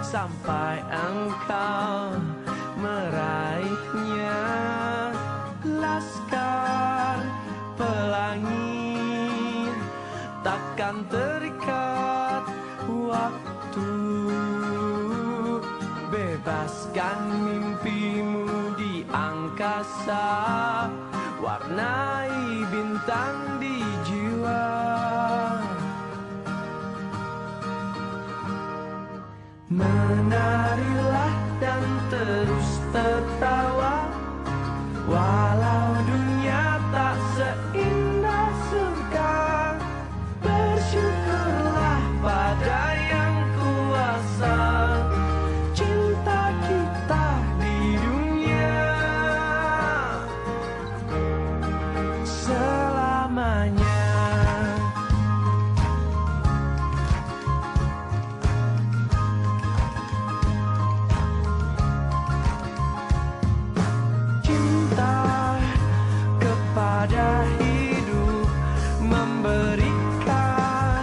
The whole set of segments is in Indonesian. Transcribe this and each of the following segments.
sampai engkau meraihnya. Laskar pelangi takkan terikat waktu. Bebaskan mimpimu di angkasa, warnai bintang di jiwa. Menarilah dan terus tertawa, walau dunia tak seindah surga. Bersyukurlah pada yang kuasa, cinta kita di dunia selamanya. Pada hidup memberikan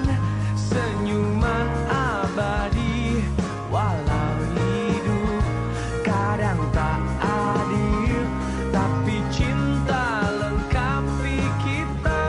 senyuman abadi, walau hidup kadang tak adil, tapi cinta lengkapi kita.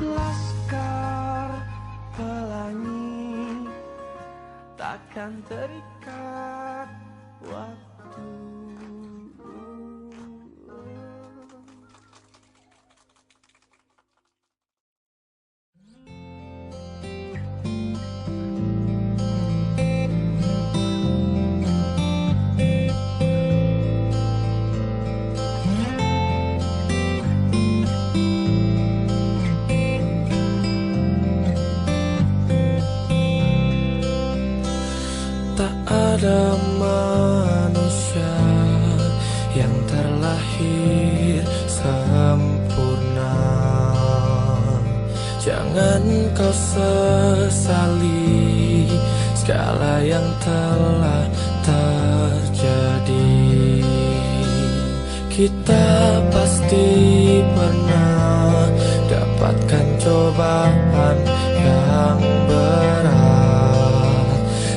Laskar pelangi takkan terikat waktu. Ada manusia yang terlahir sempurna. Jangan kau sesali segala yang telah terjadi. Kita pasti pernah dapatkan cobaan yang berat.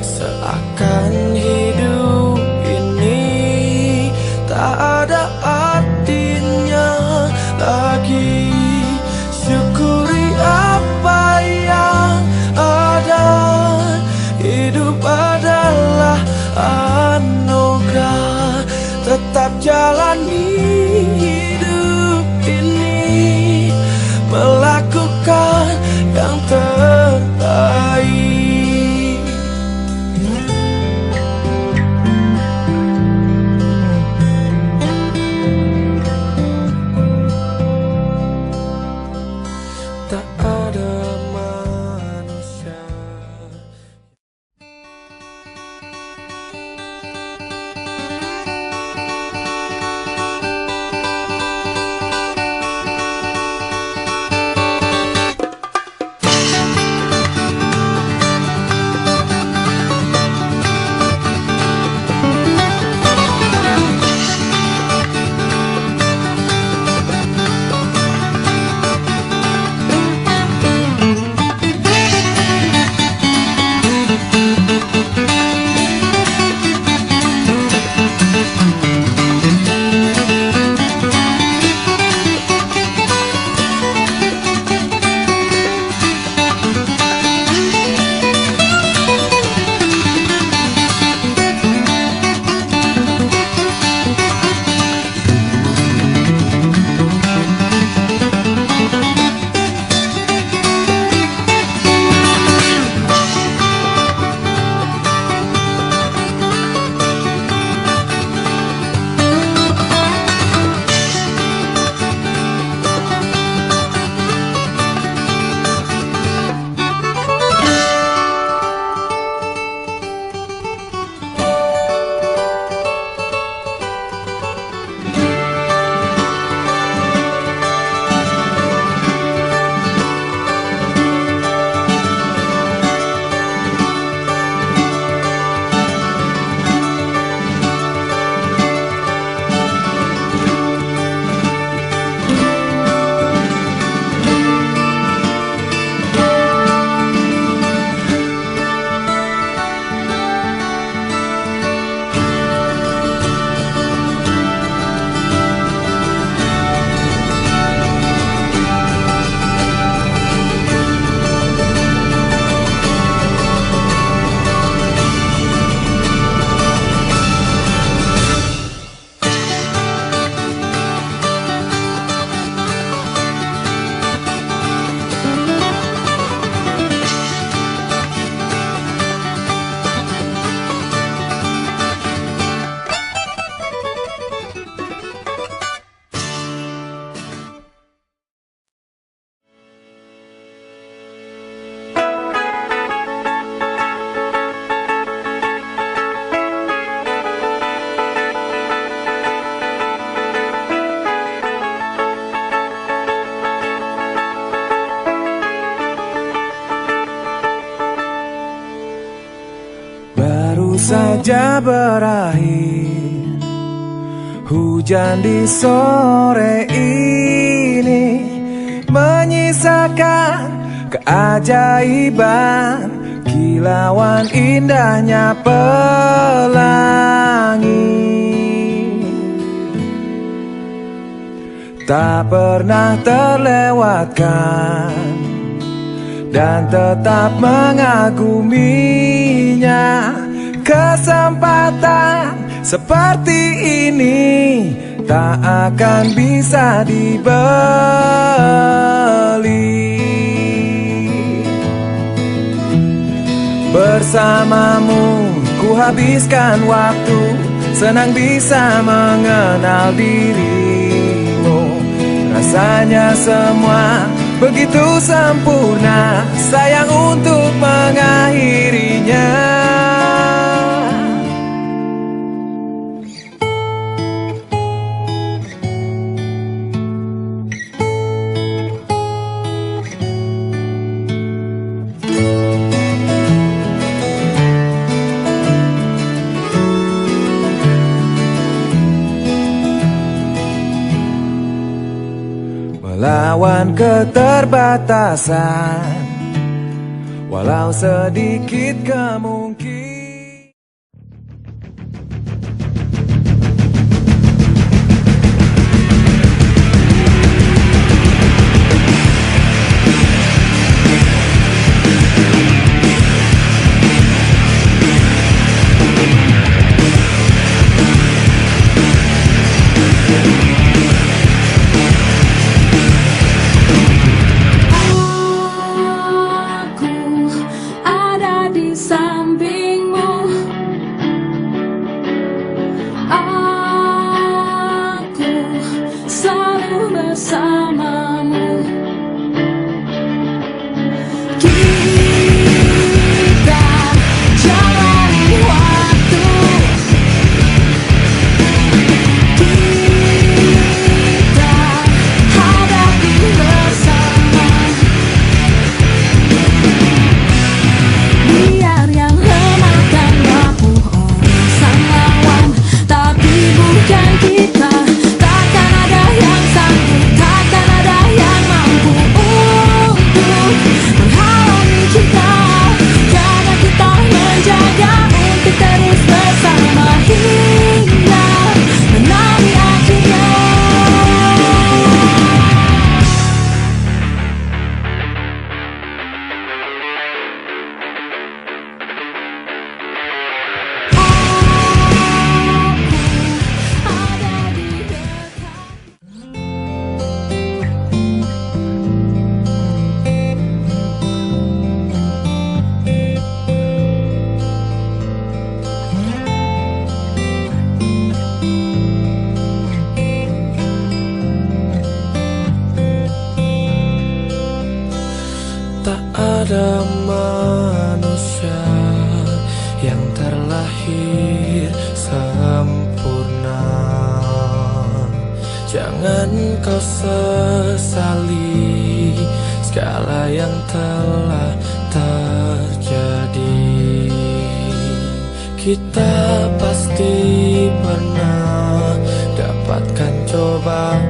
Seakan hidup ini tak ada artinya lagi. Syukuri apa yang ada. Hidup adalah anugerah. Tetap jalani hidup saja berakhir. Hujan di sore ini menyisakan keajaiban, kilauan indahnya pelangi. Tak pernah terlewatkan dan tetap mengaguminya. Kesempatan seperti ini tak akan bisa dibeli. Bersamamu ku habiskan waktu, senang bisa mengenal dirimu. Rasanya semua begitu sempurna, sayang untuk mengakhirinya. Melawan keterbatasan, walau sedikit kemungkinan. Ada manusia yang terlahir sempurna. Jangan kau sesali segala yang telah terjadi. Kita pasti pernah dapatkan cobaan